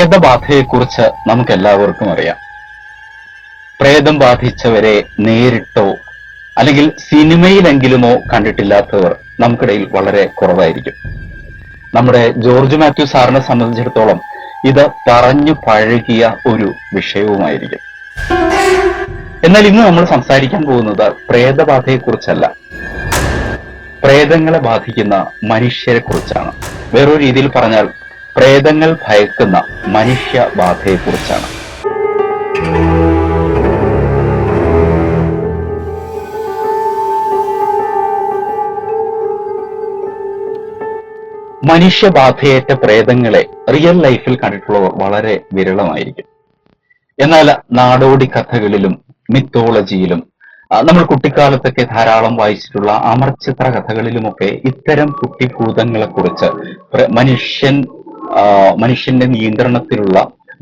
പ്രേതബാധയെക്കുറിച്ച് നമുക്കെല്ലാവർക്കും അറിയാം. പ്രേതം ബാധിച്ചവരെ നേരിട്ടോ അല്ലെങ്കിൽ സിനിമയിലെങ്കിലുമോ കണ്ടിട്ടില്ലാത്തവർ നമുക്കിടയിൽ വളരെ കുറവായിരിക്കും. നമ്മുടെ ജോർജ് മാത്യു സാറിനെ സംബന്ധിച്ചിടത്തോളം ഇത് പറഞ്ഞു പഴകിയ ഒരു വിഷയവുമായിരിക്കും. എന്നാൽ ഇന്ന് നമ്മൾ സംസാരിക്കാൻ പോകുന്നത് പ്രേതബാധയെക്കുറിച്ചല്ല, പ്രേതങ്ങളെ ബാധിക്കുന്ന മനുഷ്യരെ കുറിച്ചാണ്. വേറൊരു രീതിയിൽ പറഞ്ഞാൽ പ്രേതങ്ങൾ ഭയക്കുന്ന മനുഷ്യബാധയെക്കുറിച്ചാണ്. മനുഷ്യബാധയേറ്റ പ്രേതങ്ങളെ റിയൽ ലൈഫിൽ കണ്ടിട്ടുള്ളവർ വളരെ വിരളമായിരിക്കും. എന്നാൽ നാടോടി കഥകളിലും മിത്തോളജിയിലും നമ്മൾ കുട്ടിക്കാലത്തൊക്കെ ധാരാളം വായിച്ചിട്ടുള്ള അമർചിത്ര കഥകളിലുമൊക്കെ ഇത്തരം കുട്ടിഭൂതങ്ങളെ കുറിച്ച് മനുഷ്യന്റെ നിയന്ത്രണത്തിലുള്ള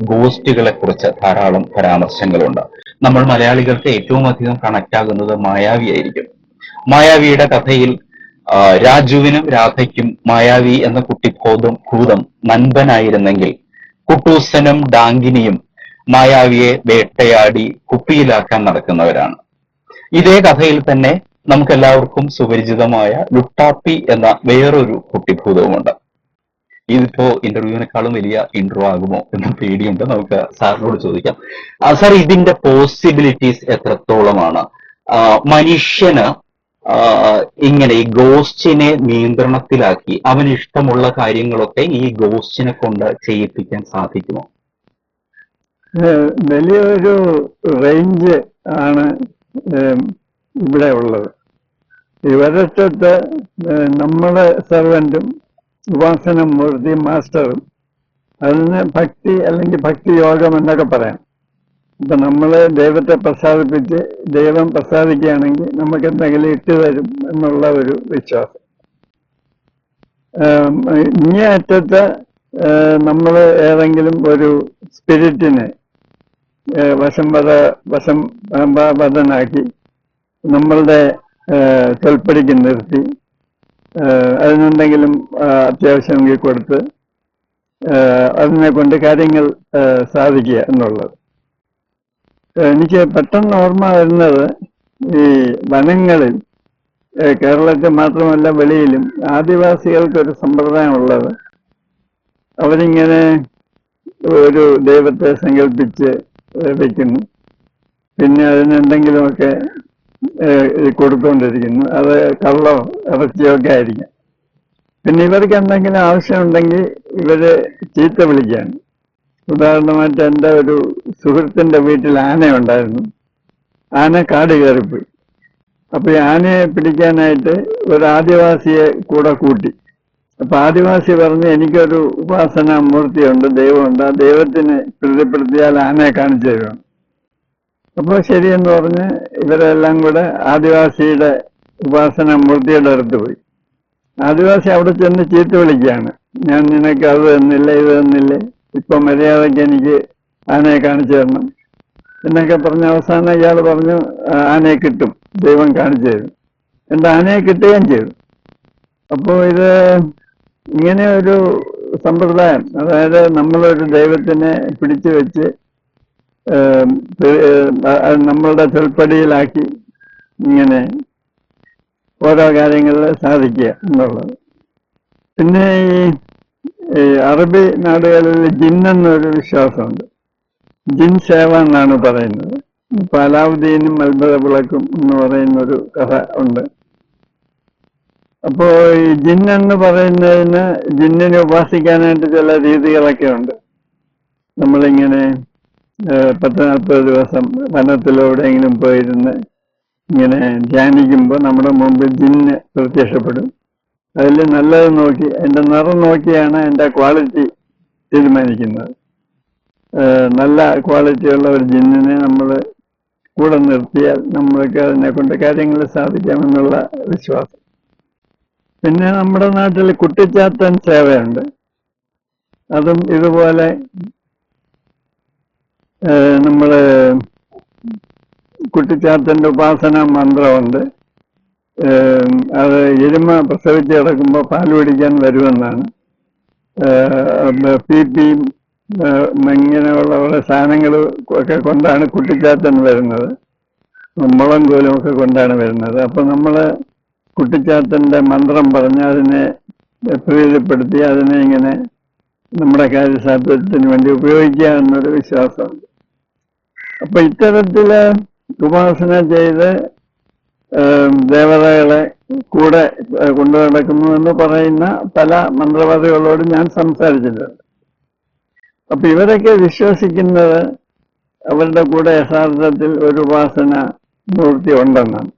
ഗോസ്റ്റുകളെ കുറിച്ച് ധാരാളം പരാമർശങ്ങളുണ്ട്. നമ്മൾ മലയാളികൾക്ക് ഏറ്റവും അധികം കണക്ട് ആകുന്നത് മായാവി ആയിരിക്കും. മായാവിയുടെ കഥയിൽ രാജുവിനും രാധയ്ക്കും മായാവി എന്ന ഭൂതം നൻപനായിരുന്നെങ്കിൽ കുട്ടൂസനും ഡാങ്കിനിയും മായാവിയെ വേട്ടയാടി കുപ്പിയിലാക്കാൻ നടക്കുന്നവരാണ്. ഇതേ കഥയിൽ തന്നെ നമുക്കെല്ലാവർക്കും സുപരിചിതമായ ലുട്ടാപ്പി എന്ന വേറൊരു കുട്ടിഭൂതവുമുണ്ട്. ഇതിപ്പോ ഇന്റർവ്യൂവിനേക്കാളും വലിയ ഇൻട്രോ ആകുമോ എന്ന പേടിയുണ്ട്. നമുക്ക് സാറിനോട് ചോദിക്കാം. സാർ, ഇതിന്റെ പോസിബിലിറ്റീസ് എത്രത്തോളമാണ്? മനുഷ്യന് ഇങ്ങനെ ഈ ഗോസ്റ്റിനെ നിയന്ത്രണത്തിലാക്കി അവന് ഇഷ്ടമുള്ള കാര്യങ്ങളൊക്കെ ഈ ഗോസ്റ്റിനെ കൊണ്ട് ചെയ്യിപ്പിക്കാൻ സാധിക്കുമോ? വലിയൊരു റേഞ്ച് ആണ് ഇവിടെ ഉള്ളത്. ഇവരത്തെ നമ്മുടെ സെർവന്റും ഉപാസനമൂർത്തി മാസ്റ്ററും അതിന് ഭക്തി അല്ലെങ്കിൽ ഭക്തി യോഗം എന്നൊക്കെ പറയാം. ഇപ്പൊ നമ്മള് ദൈവത്തെ പ്രസാദിപ്പിച്ച് ദൈവം പ്രസാദിക്കുകയാണെങ്കിൽ നമുക്ക് എന്തെങ്കിലും ഇട്ടുതരും എന്നുള്ള ഒരു വിശ്വാസം. ഇങ്ങേ അറ്റത്ത് നമ്മൾ ഏതെങ്കിലും ഒരു സ്പിരിറ്റിനെ വശംവദനാക്കി നമ്മളുടെ തൊൽപ്പടിക്ക് നിർത്തി അതിനെന്തെങ്കിലും അത്യാവശ്യമെങ്കിൽ കൊടുത്ത് അതിനെ കൊണ്ട് കാര്യങ്ങൾ സാധിക്കുക എന്നുള്ളത്. എനിക്ക് പെട്ടെന്ന് ഓർമ്മ വരുന്നത് ഈ വനങ്ങളിൽ കേരളത്തിൽ മാത്രമല്ല വെളിയിലും ആദിവാസികൾക്കൊരു സമ്പ്രദായമുള്ളത്, അവരിങ്ങനെ ഒരു ദൈവത്തെ സങ്കല്പിച്ച് വെക്കുന്നു, പിന്നെ അതിനെന്തെങ്കിലുമൊക്കെ കൊടുത്തുകൊണ്ടിരിക്കുന്നു. അത് കള്ളോ ഇറച്ചിയോ ഒക്കെ ആയിരിക്കാം. പിന്നെ ഇവർക്ക് എന്തെങ്കിലും ആവശ്യമുണ്ടെങ്കിൽ ഇവര് ചീത്ത വിളിക്കുകയാണ്. ഉദാഹരണമായിട്ട് എൻ്റെ ഒരു സുഹൃത്തിന്റെ വീട്ടിൽ ആനയുണ്ടായിരുന്നു. ആന കാട് കയറിപ്പോയി. അപ്പൊ ഈ ആനയെ പിടിക്കാനായിട്ട് ഒരു ആദിവാസിയെ കൂടെ കൂട്ടി. അപ്പൊ ആദിവാസി പറഞ്ഞ് എനിക്കൊരു ഉപാസന മൂർത്തിയുണ്ട്, ദൈവമുണ്ട്, ആ ദൈവത്തിന് പ്രീതിപ്പെടുത്തിയാൽ ആനയെ കാണിച്ചു തരുവാണ്. അപ്പോൾ ശരിയെന്ന് പറഞ്ഞ് ഇവരെല്ലാം കൂടെ ആദിവാസിയുടെ ഉപാസന മൂർത്തിയുടെ അടുത്ത് പോയി. ആദിവാസി അവിടെ ചെന്ന് ചീത്ത വിളിക്കുകയാണ്, ഞാൻ നിനക്ക് അത് തന്നില്ല, ഇത് തന്നില്ലേ, ഇപ്പൊ മര്യാദയ്ക്ക് എനിക്ക് ആനയെ കാണിച്ചു തരണം എന്നൊക്കെ പറഞ്ഞ് അവസാനം ഇയാൾ പറഞ്ഞു ആനയെ കിട്ടും, ദൈവം കാണിച്ചു തരും. എൻ്റെ ആനയെ കിട്ടുകയും ചെയ്തു. അപ്പോൾ ഇത് ഇങ്ങനെ ഒരു സമ്പ്രദായം, അതായത് നമ്മളൊരു ദൈവത്തിനെ പിടിച്ചു വെച്ച് നമ്മളുടെ ചൊൽപ്പടിയിലാക്കി ഇങ്ങനെ ഓരോ കാര്യങ്ങളിൽ സാധിക്കുക എന്നുള്ളത്. പിന്നെ ഈ അറബി നാടുകളിൽ ജിന്നെന്നൊരു വിശ്വാസമുണ്ട്. ജിൻ സേവ എന്നാണ് പറയുന്നത്. ഇപ്പൊ അലാവുദ്ദീനും അത്ഭുത വിളക്കും എന്ന് പറയുന്നൊരു കഥ ഉണ്ട്. അപ്പോ ഈ ജിൻ എന്ന് പറയുന്നതിന് ജിന്നിനെ ഉപാസിക്കാനായിട്ട് ചില രീതികളൊക്കെ ഉണ്ട്. നമ്മളിങ്ങനെ 10-40 ദിവസം വനത്തിലെവിടെയെങ്കിലും പോയിരുന്ന് ഇങ്ങനെ ധ്യാനിക്കുമ്പോൾ നമ്മുടെ മുമ്പിൽ ജിന്ന് പ്രത്യക്ഷപ്പെടും. അതിൽ നല്ലത് നോക്കി അതിന്റെ നിറം നോക്കിയാണ് അതിന്റെ ക്വാളിറ്റി തീരുമാനിക്കുന്നത്. നല്ല ക്വാളിറ്റിയുള്ള ഒരു ജിന്നിനെ നമ്മൾ കൂടെ നിർത്തിയാൽ നമ്മൾക്ക് അതിനെ കൊണ്ട് കാര്യങ്ങൾ സാധിക്കാമെന്നുള്ള വിശ്വാസം. പിന്നെ നമ്മുടെ നാട്ടിൽ കുട്ടിച്ചാത്തൻ സേവയുണ്ട്. അതും ഇതുപോലെ നമ്മള് കുട്ടിച്ചാത്തന്റെ ഉപാസന മന്ത്രമുണ്ട്. അത് എരുമ പ്രസവിച്ച് കിടക്കുമ്പോൾ പാൽ കുടിക്കാൻ വരുമെന്നാണ്. പി ഇങ്ങനെയുള്ള ഓരോ സാധനങ്ങൾ ഒക്കെ കൊണ്ടാണ് കുട്ടിച്ചാത്തൻ വരുന്നത്. മുളം കോലും ഒക്കെ കൊണ്ടാണ് വരുന്നത്. അപ്പൊ നമ്മള് കുട്ടിച്ചാത്തന്റെ മന്ത്രം പറഞ്ഞ് അതിനെ പ്രീതിപ്പെടുത്തി അതിനെ ഇങ്ങനെ നമ്മുടെ കാര്യസാധ്യത്തിന് വേണ്ടി ഉപയോഗിക്കുക എന്നൊരു വിശ്വാസമുണ്ട്. അപ്പൊ ഇത്തരത്തില് ഉപാസന ചെയ്ത് ദേവതകളെ കൂടെ കൊണ്ടു നടക്കുന്നു എന്ന് പറയുന്ന പല മന്ത്രവാദികളോട് ഞാൻ സംസാരിച്ചിട്ടുണ്ട്. അപ്പൊ ഇവരൊക്കെ വിശ്വസിക്കുന്നത് അവരുടെ കൂടെ യഥാർത്ഥത്തിൽ ഒരു ഉപാസന മൂർത്തി ഉണ്ടെന്നാണ്.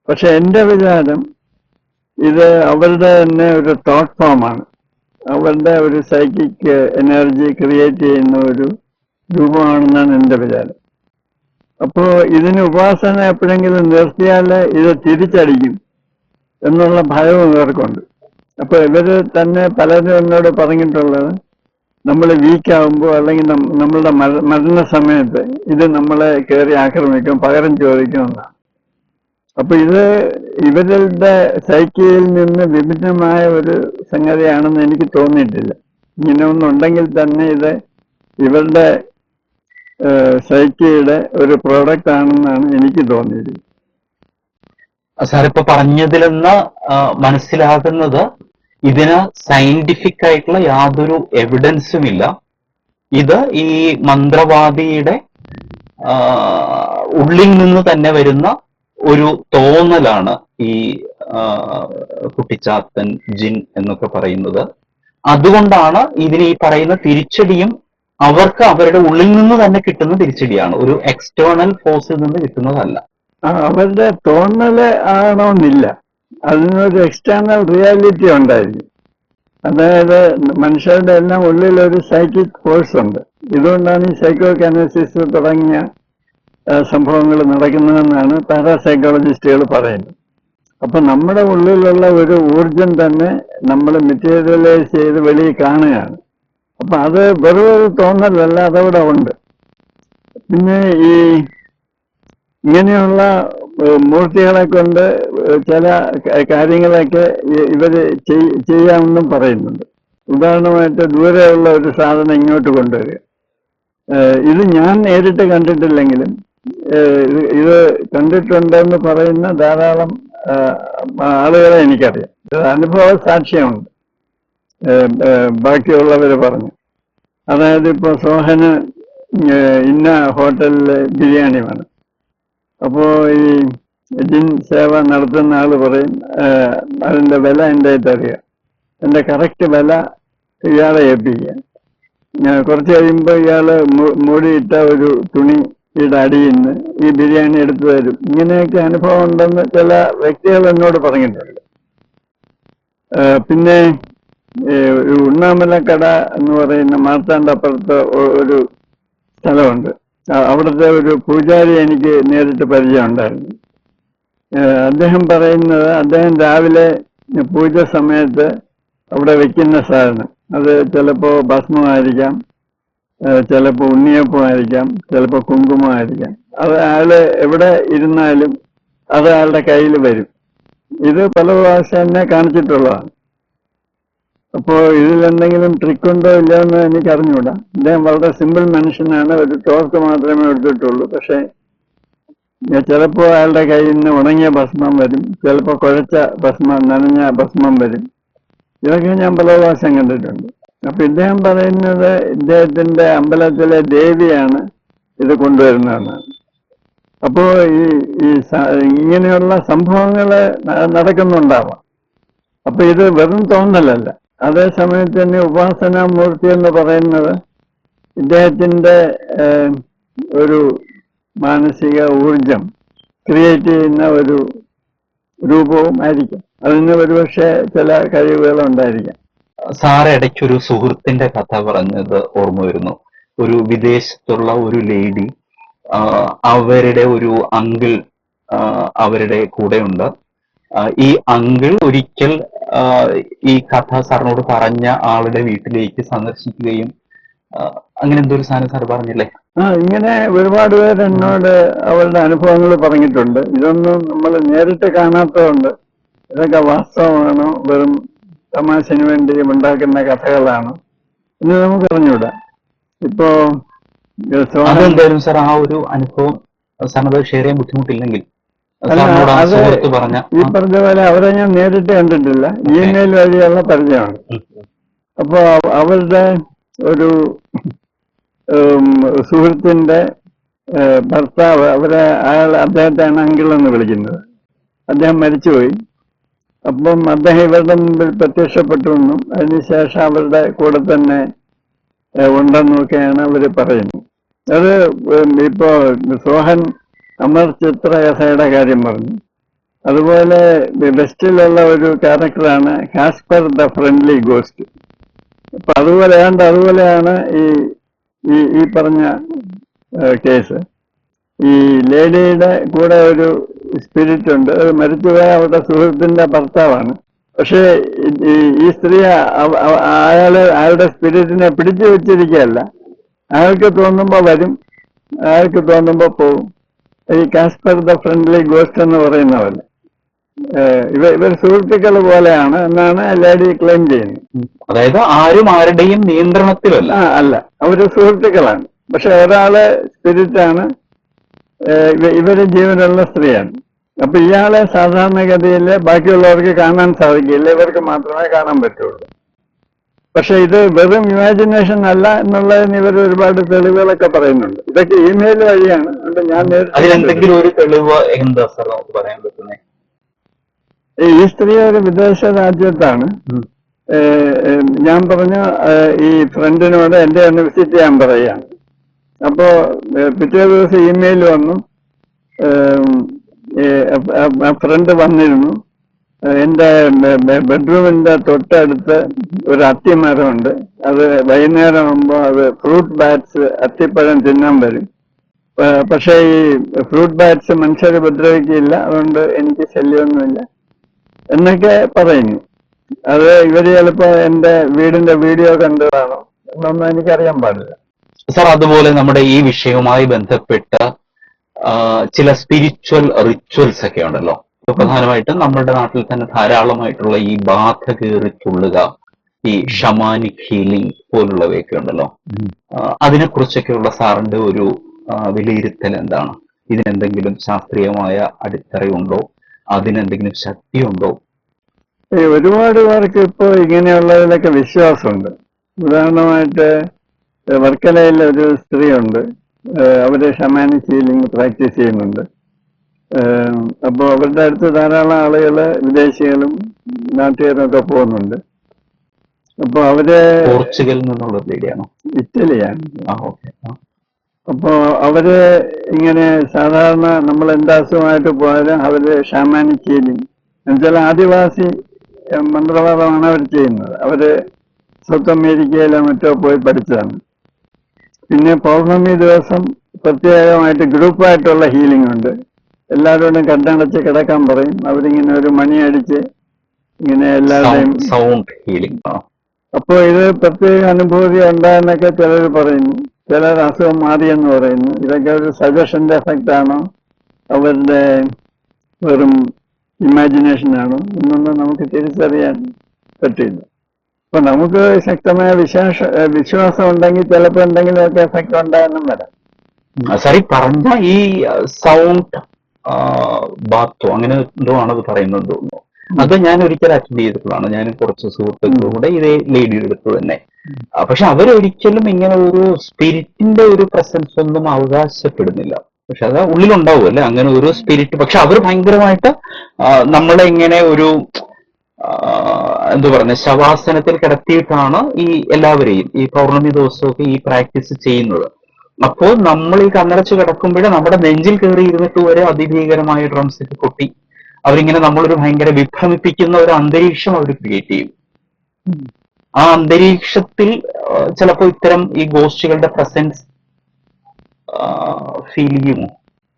പക്ഷെ എന്റെ വിചാരം ഇത് അവരുടെ തന്നെ ഒരു തോട്ട് ഫോമാണ്, അവരുടെ ഒരു സൈക്കിക് എനർജി ക്രിയേറ്റ് ചെയ്യുന്ന ഒരു രൂപമാണെന്നാണ് എന്റെ വിചാരം. അപ്പോ ഇതിന് ഉപാസന എപ്പോഴെങ്കിലും നിർത്തിയാൽ ഇത് തിരിച്ചടിക്കും എന്നുള്ള ഭയവും ഇവർക്കുണ്ട്. അപ്പൊ ഇവര് തന്നെ പലരും എന്നോട് പറഞ്ഞിട്ടുള്ളത്, നമ്മൾ വീക്കാവുമ്പോൾ അല്ലെങ്കിൽ നമ്മളുടെ മരണസമയത്ത് ഇത് നമ്മളെ കയറി ആക്രമിക്കും, പകരം ചോദിക്കും എന്നാണ്. അപ്പൊ ഇത് ഇവരുടെ സൈക്കിയിൽ നിന്ന് വിഭിന്നമായ ഒരു സംഗതിയാണെന്ന് എനിക്ക് തോന്നിയിട്ടില്ല. ഇങ്ങനെ ഒന്നുണ്ടെങ്കിൽ തന്നെ ഇത് ഇവരുടെ സൈക്കിയുടെ ഒരു പ്രോഡക്റ്റ് ആണെന്നാണ് എനിക്ക് തോന്നിയത്. സാറിപ്പോ പറഞ്ഞതിൽ നിന്ന് മനസ്സിലാകുന്നത് ഇതിന് സയന്റിഫിക് ആയിട്ടുള്ള യാതൊരു എവിഡൻസും ഇല്ല. ഇത് ഈ മന്ത്രവാദിയുടെ ഉള്ളിൽ നിന്ന് തന്നെ വരുന്ന ഒരു തോന്നലാണ് ഈ കുട്ടിച്ചാത്തൻ, ജിൻ എന്നൊക്കെ പറയുന്നത്. അതുകൊണ്ടാണ് ഇതിന് ഈ പറയുന്ന തിരിച്ചടിയും അവർക്ക് അവരുടെ ഉള്ളിൽ നിന്ന് തന്നെ കിട്ടുന്ന തിരിച്ചടിയാണ്, ഒരു എക്സ്റ്റേണൽ ഫോഴ്സിൽ നിന്ന് കിട്ടുന്നതല്ല. അവരുടെ തോന്നല് ആണോന്നില്ല, അതിനൊരു എക്സ്റ്റേണൽ റിയാലിറ്റി ഉണ്ടായിരിക്കും. അതായത് മനുഷ്യരുടെ എല്ലാം ഉള്ളിൽ ഒരു സൈക്കിക് ഫോഴ്സ് ഉണ്ട്. ഇതുകൊണ്ടാണ് ഈ സൈക്കോകൈനസിസ് തുടങ്ങിയ സംഭവങ്ങൾ നടക്കുന്നതെന്നാണ് പാരാസൈക്കോളജിസ്റ്റുകൾ പറയുന്നത്. അപ്പൊ നമ്മുടെ ഉള്ളിലുള്ള ഒരു ഊർജം തന്നെ നമ്മൾ മെറ്റീരിയലൈസ് ചെയ്ത് വെളിയിൽ കാണുകയാണ്. അപ്പൊ അത് വെറും ഒരു തോന്നലല്ല, അതവിടെ ഉണ്ട്. പിന്നെ ഈ ഇങ്ങനെയുള്ള മൂർത്തികളെ കൊണ്ട് ചില കാര്യങ്ങളൊക്കെ ഇവര് ചെയ്യാമെന്നും പറയുന്നുണ്ട്. ഉദാഹരണമായിട്ട് ദൂരെയുള്ള ഒരു സാധനം ഇങ്ങോട്ട് കൊണ്ടുവരിക. ഇത് ഞാൻ നേരിട്ട് കണ്ടിട്ടില്ലെങ്കിലും ഇത് കണ്ടിട്ടുണ്ടെന്ന് പറയുന്ന ധാരാളം ആളുകളെ എനിക്കറിയാം. അനുഭവ സാക്ഷ്യമുണ്ട്, ബാക്കിയുള്ളവര് പറഞ്ഞു. അതായത് ഇപ്പൊ സോഹന് ഇന്ന ഹോട്ടലിലെ ബിരിയാണി വേണം. അപ്പോ ഈ ജിൻ സേവ നടത്തുന്ന ആള് പറയും, അതിന്റെ വില എൻ്റെ അറിയാം, എന്റെ കറക്റ്റ് വില ഇയാളെ ഏൽപ്പിക്കുക. കുറച്ച് കഴിയുമ്പോൾ ഇയാള് മൂടിയിട്ട ഒരു തുണിയുടെ അടിയിൽ നിന്ന് ഈ ബിരിയാണി എടുത്തു തരും. ഇങ്ങനെയൊക്കെ അനുഭവം ഉണ്ടെന്ന് ചില വ്യക്തികൾ എന്നോട് പറഞ്ഞിട്ടുണ്ട്. പിന്നെ ഒരു ഉണ്ണാമലക്കട എന്ന് പറയുന്ന മാർത്താണ്ഡപ്പുറത്ത് ഒരു സ്ഥലമുണ്ട്. അവിടുത്തെ ഒരു പൂജാരി എനിക്ക് നേരിട്ട് പരിചയം ഉണ്ടായിരുന്നു. അദ്ദേഹം പറയുന്നത്, അദ്ദേഹം രാവിലെ പൂജ സമയത്ത് അവിടെ വെക്കുന്ന സാധനം അത് ചിലപ്പോ ഭസ്മമായിരിക്കാം, ചിലപ്പോ ഉണ്ണിയപ്പമായിരിക്കാം, ചിലപ്പോ കുങ്കുമമായിരിക്കാം. അത് അയാള് എവിടെ ഇരുന്നാലും അത് അയാളുടെ കയ്യിൽ വരും. ഇത് പല പ്രാവശ്യം എന്നെ കാണിച്ചിട്ടുള്ളതാണ്. അപ്പോ ഇതിലെന്തെങ്കിലും ട്രിക്ക് ഉണ്ടോ ഇല്ലയോ എന്ന് എനിക്ക് അറിഞ്ഞൂടാ. അദ്ദേഹം വളരെ സിമ്പിൾ മനുഷ്യനാണ്, ഒരു ടോർക്ക് മാത്രമേ എടുത്തിട്ടുള്ളൂ. പക്ഷെ ചിലപ്പോ അയാളുടെ കയ്യിൽ നിന്ന് ഉണങ്ങിയ ഭസ്മം വരും, ചിലപ്പോ കുഴച്ച ഭസ്മം, നനഞ്ഞ ഭസ്മം വരും. ഇതൊക്കെ ഞാൻ പല പ്രാവശ്യം കണ്ടിട്ടുണ്ട്. അപ്പൊ ഇദ്ദേഹം പറയുന്നത് ഇദ്ദേഹത്തിന്റെ അമ്പലത്തിലെ ദേവിയാണ് ഇത് കൊണ്ടുവരുന്നതെന്നാണ്. അപ്പോ ഈ ഇങ്ങനെയുള്ള സംഭവങ്ങള് നടക്കുന്നുണ്ടാവാം. അപ്പൊ ഇത് വെറും തോന്നലല്ല. അതേ സമയത്ത് തന്നെ ഉപാസനാമൂർത്തി എന്ന് പറയുന്നത് ഇദ്ദേഹത്തിന്റെ ഒരു മാനസിക ഊർജം ക്രിയേറ്റ് ചെയ്യുന്ന ഒരു രൂപവും ആയിരിക്കും. അതിന് ഒരുപക്ഷെ ചില കഴിവുകൾ ഉണ്ടായിരിക്കാം. സാറ് ഇടയ്ക്കൊരു സുഹൃത്തിന്റെ കഥ പറഞ്ഞത് ഓർമ്മ വരുന്നു. ഒരു വിദേശത്തുള്ള ഒരു ലേഡി, അവരുടെ ഒരു അങ്കിൾ അവരുടെ കൂടെയുണ്ട്. ഈ അങ്കിൾ ഒരിക്കൽ ഈ കഥ സാറിനോട് പറഞ്ഞ ആളുടെ വീട്ടിലേക്ക് സന്ദർശിക്കുകയും അങ്ങനെ എന്തൊരു സാധനം സാർ പറഞ്ഞില്ലേ? ഇങ്ങനെ ഒരുപാട് പേര് എന്നോട് അവരുടെ അനുഭവങ്ങൾ പറഞ്ഞിട്ടുണ്ട്. ഇതൊന്നും നമ്മൾ നേരിട്ട് കാണാത്തതുകൊണ്ട് ഇതൊക്കെ വാസ്തവമാണോ വെറും തമാശന് വേണ്ടി ഉണ്ടാക്കുന്ന കഥകളാണോ എന്ന് നമുക്ക് അറിഞ്ഞൂടാ. ഇപ്പോ സോഹൻ അതെന്തായാലും സാർ ആ ഒരു അനുഭവം സാറിനത് ഷെയർ ചെയ്യാൻ ബുദ്ധിമുട്ടില്ലെങ്കിൽ അല്ല, സാറിനോട് ആ അത് സുഹൃത്ത് പറഞ്ഞ ഈ പറഞ്ഞ പോലെ അവരെ ഞാൻ നേരിട്ട് കണ്ടിട്ടില്ല, ഇമെയിൽ വഴിയുള്ള പരിചയമാണ്. അപ്പോ അവരുടെ ഒരു സുഹൃത്തിന്റെ ഭർത്താവ്, അദ്ദേഹത്തെയാണ് അങ്കിൾ എന്ന് വിളിക്കുന്നത്. അദ്ദേഹം മരിച്ചുപോയി. അപ്പം അദ്ദേഹം ഇവരുടെ മുമ്പിൽ പ്രത്യക്ഷപ്പെട്ടു എന്നും അതിനുശേഷം അവരുടെ കൂടെ തന്നെ ഉണ്ടെന്നൊക്കെയാണ് അവർ പറയുന്നത്. അത് ഇപ്പോ സോഹൻ അമർ ചിത്രകഥയുടെ കാര്യം പറഞ്ഞു. അതുപോലെ വെസ്റ്റിലുള്ള ഒരു ക്യാരക്ടറാണ് കാസ്പർ ദ ഫ്രണ്ട്ലി ഗോസ്റ്റ്. അപ്പൊ അതുപോലെയാണ് ഈ പറഞ്ഞ കേസ്. ഈ ലേഡിയുടെ കൂടെ ഒരു സ്പിരിറ്റ് ഉണ്ട്, അത് മരിച്ചുപോയ അവരുടെ സുഹൃത്തിന്റെ ഭർത്താവാണ്. പക്ഷേ ഈ സ്ത്രീ അയാളുടെ സ്പിരിറ്റിനെ പിടിച്ചു വെച്ചിരിക്കുകയല്ല, അയാൾക്ക് തോന്നുമ്പോ വരും, അയാൾക്ക് തോന്നുമ്പോ പോവും. ഈ കാസ്പർ ദ ഫ്രണ്ട്ലി ഗോസ്റ്റ് എന്ന് പറയുന്ന പോലെ ഇവർ സുഹൃത്തുക്കൾ പോലെയാണ് എന്നാണ് ലേഡി ക്ലെയിം ചെയ്യുന്നത്. അതായത് ആരും ആരുടെയും നിയന്ത്രണത്തിലല്ല. അല്ല, അവര് സുഹൃത്തുക്കളാണ്. പക്ഷെ ഒരാള് സ്പിരിറ്റാണ്, ഇവര് ജീവനുള്ള സ്ത്രീയാണ്. അപ്പൊ ഇയാളെ സാധാരണഗതിയിൽ ബാക്കിയുള്ളവർക്ക് കാണാൻ സാധിക്കില്ല, ഇവർക്ക് മാത്രമേ കാണാൻ പറ്റുള്ളൂ. പക്ഷെ ഇത് വെറും ഇമാജിനേഷൻ അല്ല എന്നുള്ളതിന് ഇവർ ഒരുപാട് തെളിവുകളൊക്കെ പറയുന്നുണ്ട്. ഇതൊക്കെ ഇമെയിൽ വഴിയാണ്. ഞാൻ അതിലെന്തെങ്കിലും ഒരു തെളിവ് എന്താ സാർ നമുക്ക് പറയാൻ പറ്റുന്നത്? ഈ സ്ത്രീ ഒരു വിദേശ രാജ്യത്താണ്. ഞാൻ പറഞ്ഞ ഈ ഫ്രണ്ടിനോട് എന്റെ ഒന്ന് വിസിറ്റ് ചെയ്യാൻ പറയുകയാണ്. അപ്പോ പിറ്റേ ദിവസം ഇമെയിൽ വന്നു, ഫ്രണ്ട് വന്നിരുന്നു. എന്റെ ബെഡ്റൂമിന്റെ തൊട്ടടുത്ത് ഒരു അത്തിമരമുണ്ട്, അത് വൈകുന്നേരം ആകുമ്പോൾ അത് ഫ്രൂട്ട് ബാറ്റ്സ് അത്തിപ്പഴം തിന്നാൻ വരും. പക്ഷേ ഈ ഫ്രൂട്ട് ബാറ്റ്സ് മനുഷ്യരെ ഉപദ്രവിക്കില്ല, അതുകൊണ്ട് എനിക്ക് ശല്യമൊന്നുമില്ല എന്നൊക്കെ പറയുന്നു. അത് ഇവര് ചിലപ്പോ എന്റെ വീടിന്റെ വീഡിയോ കണ്ടതാണോ എന്നൊന്നും എനിക്കറിയാൻ പാടില്ല. സാർ, അതുപോലെ നമ്മുടെ ഈ വിഷയവുമായി ബന്ധപ്പെട്ട ചില സ്പിരിച്വൽ റിച്വൽസ് ഒക്കെ ഉണ്ടല്ലോ. പ്രധാനമായിട്ടും നമ്മുടെ നാട്ടിൽ തന്നെ ധാരാളമായിട്ടുള്ള ഈ ബാധ കയറിത്തുള്ളുക, ഈ ഷമാനിക് ഹീലിംഗ് പോലുള്ളവയൊക്കെ ഉണ്ടല്ലോ. അതിനെക്കുറിച്ചൊക്കെയുള്ള സാറിന്റെ ഒരു വിലയിരുത്തൽ എന്താണ്? ഇതിനെന്തെങ്കിലും ശാസ്ത്രീയമായ അടിത്തറയുണ്ടോ? അതിനെന്തെങ്കിലും ശക്തിയുണ്ടോ? ഒരുപാട് പേർക്ക് ഇപ്പോൾ ഇങ്ങനെയുള്ളതിലൊക്കെ വിശ്വാസമുണ്ട്. ഉദാഹരണമായിട്ട് വർക്കലയിൽ ഒരു സ്ത്രീയുണ്ട്, അവര് ഷമാനിക് ഹീലിംഗ് പ്രാക്ടീസ് ചെയ്യുന്നുണ്ട്. അപ്പോൾ അവരുടെ അടുത്ത് ധാരാളം ആളുകൾ, വിദേശികളും നാട്ടുകാരും ഒക്കെ പോകുന്നുണ്ട്. അപ്പൊ അവര് പോർച്ചുഗലിൽ നിന്നുള്ള ലേഡിയാണോ? ഇറ്റലിയാണ്. ഓക്കെ. അപ്പോ അവര് ഇങ്ങനെ സാധാരണ നമ്മൾ എന്താ അസുഖമായിട്ട് പോയാലും അവര് ഷമാനിക് ഹീലിംഗ് എന്നുവെച്ചാൽ ആദിവാസി മന്ത്രവാദമാണ് അവർ ചെയ്യുന്നത്. അവര് സൗത്ത് അമേരിക്കയിലോ മറ്റോ പോയി പഠിച്ചതാണ്. പിന്നെ പൗർണമി ദിവസം പ്രത്യേകമായിട്ട് ഗ്രൂപ്പായിട്ടുള്ള ഹീലിംഗ് ഉണ്ട്. എല്ലാവരോടും കണ്ണടച്ച് കിടക്കാൻ പറയും. അവരിങ്ങനെ ഒരു മണി അടിച്ച് ഇങ്ങനെ എല്ലാവരുടെയും സൗണ്ട് ഹീലിംഗ്. അപ്പോൾ ഇത് പ്രത്യേക അനുഭൂതി ഉണ്ടായെന്നൊക്കെ ചിലർ പറയുന്നു, ചിലർ അസുഖം മാറിയെന്ന് പറയുന്നു. ഇതൊക്കെ ഒരു സജഷന്റെ എഫക്റ്റ് ആണോ, അവരുടെ വെറും ഇമാജിനേഷൻ ആണോ എന്നൊന്നും നമുക്ക് തിരിച്ചറിയാൻ പറ്റില്ല. അപ്പൊ നമുക്ക് ശക്തമായ വിശ്വാസം ഉണ്ടെങ്കിൽ ചിലപ്പോൾ എന്തെങ്കിലുമൊക്കെ എഫക്റ്റ് ഉണ്ടായെന്നും വരാം. സാറി പറഞ്ഞ ഈ സൗണ്ട് ബാത്തോ അങ്ങനെ എന്തോ ആണത് പറയുന്നത് തോന്നുന്നു. അത് ഞാൻ ഒരിക്കൽ അറ്റൻഡ് ചെയ്തിട്ടുള്ളതാണ്. ഞാൻ കുറച്ച് സുഹൃത്തുക്കളുടെ ഇതേ ലേഡിയുടെ അടുത്ത് തന്നെ. പക്ഷെ അവരൊരിക്കലും ഇങ്ങനെ ഒരു സ്പിരിറ്റിന്റെ ഒരു പ്രസൻസ് ഒന്നും അവകാശപ്പെടുന്നില്ല. പക്ഷെ അത് ഉള്ളിലുണ്ടാവും അല്ലെ, അങ്ങനെ ഒരു സ്പിരിറ്റ്. പക്ഷെ അവർ ഭയങ്കരമായിട്ട് നമ്മളെ ഇങ്ങനെ ഒരു എന്താ പറയുക, ശവാസനത്തിൽ കിടത്തിയിട്ടാണ് ഈ എല്ലാവരെയും ഈ പൗർണമി ദിവസമൊക്കെ ഈ പ്രാക്ടീസ് ചെയ്യുന്നത്. അപ്പോൾ നമ്മൾ ഈ കണ്ണടച്ച് കിടക്കുമ്പോഴേ നമ്മുടെ നെഞ്ചിൽ കയറി ഇരുന്നിട്ട് വരെ അതിഭീകരമായ ഡ്രംസ് ഒക്കെ കൊട്ടി അവരിങ്ങനെ നമ്മളൊരു ഭയങ്കര വിഭ്രമിപ്പിക്കുന്ന ഒരു അന്തരീക്ഷം അവർ ക്രിയേറ്റ് ചെയ്യും. ആ അന്തരീക്ഷത്തിൽ ചിലപ്പോൾ ഇത്തരം ഈ ഗോസ്റ്റുകളുടെ പ്രസൻസ് ഫീൽ ചെയ്യുമോ?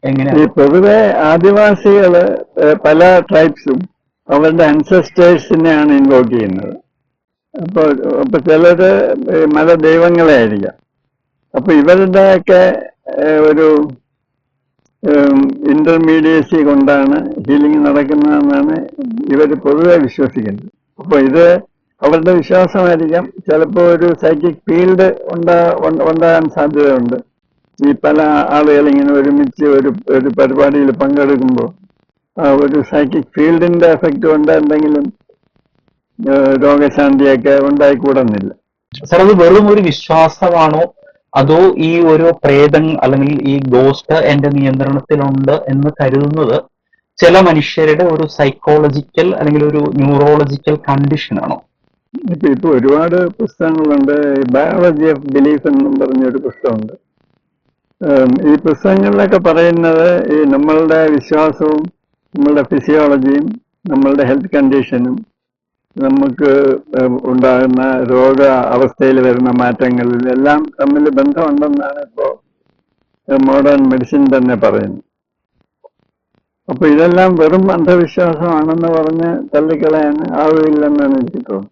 എങ്ങനെയാണ്? പൊതുവെ ആദിവാസികള് പല ട്രൈബ്സും അവരുടെ അൻസെസ്റ്റേഴ്സിനെയാണ് ഇൻവോക്ക് ചെയ്യുന്നത്. അപ്പൊ ചിലര് മത ദൈവങ്ങളെ ആയിരിക്കാം. അപ്പൊ ഇവരുടെയൊക്കെ ഒരു ഇന്റർമീഡിയസി കൊണ്ടാണ് ഹീലിംഗ് നടക്കുന്നതെന്നാണ് ഇവർ പൊതുവെ വിശ്വസിക്കുന്നത്. അപ്പൊ ഇത് അവരുടെ വിശ്വാസമായിരിക്കാം. ചിലപ്പോൾ ഒരു സൈക്കിക് ഫീൽഡ് ഉണ്ടാകാൻ സാധ്യതയുണ്ട്. ഈ പല ആളുകൾ ഇങ്ങനെ ഒരുമിച്ച് ഒരു പരിപാടിയിൽ പങ്കെടുക്കുമ്പോൾ ഒരു സൈക്കിക് ഫീൽഡിന്റെ എഫക്റ്റ് കൊണ്ട് എന്തെങ്കിലും രോഗശാന്തിയൊക്കെ ഉണ്ടായിക്കൂടുന്നില്ല. സാർ, അത് വെറും ഒരു വിശ്വാസമാണോ, അതോ ഈ ഒരു പ്രേതം അല്ലെങ്കിൽ ഈ ഗോസ്റ്റ് എന്റെ നിയന്ത്രണത്തിലുണ്ട് എന്ന് കരുതുന്നത് ചില മനുഷ്യരുടെ ഒരു സൈക്കോളജിക്കൽ അല്ലെങ്കിൽ ഒരു ന്യൂറോളജിക്കൽ കണ്ടീഷൻ ആണോ? ഇപ്പൊ ഒരുപാട് പുസ്തകങ്ങളുണ്ട്. ബയോളജി ഓഫ് ബിലീഫ് എന്നും പറഞ്ഞൊരു പുസ്തകമുണ്ട്. ഈ പുസ്തകങ്ങളിലൊക്കെ പറയുന്നത് ഈ നമ്മളുടെ വിശ്വാസവും നമ്മളുടെ ഫിസിയോളജിയും നമ്മളുടെ ഹെൽത്ത് കണ്ടീഷനും നമുക്ക് ഉണ്ടാകുന്ന രോഗ അവസ്ഥയിൽ വരുന്ന മാറ്റങ്ങളിൽ എല്ലാം തമ്മിൽ ബന്ധമുണ്ടെന്നാണ് ഇപ്പോൾ മോഡേൺ മെഡിസിൻ തന്നെ പറയുന്നത്. അപ്പൊ ഇതെല്ലാം വെറും അന്ധവിശ്വാസമാണെന്ന് പറഞ്ഞ് തള്ളിക്കളയാൻ ആവില്ലെന്നാണ് എനിക്ക് തോന്നുന്നത്.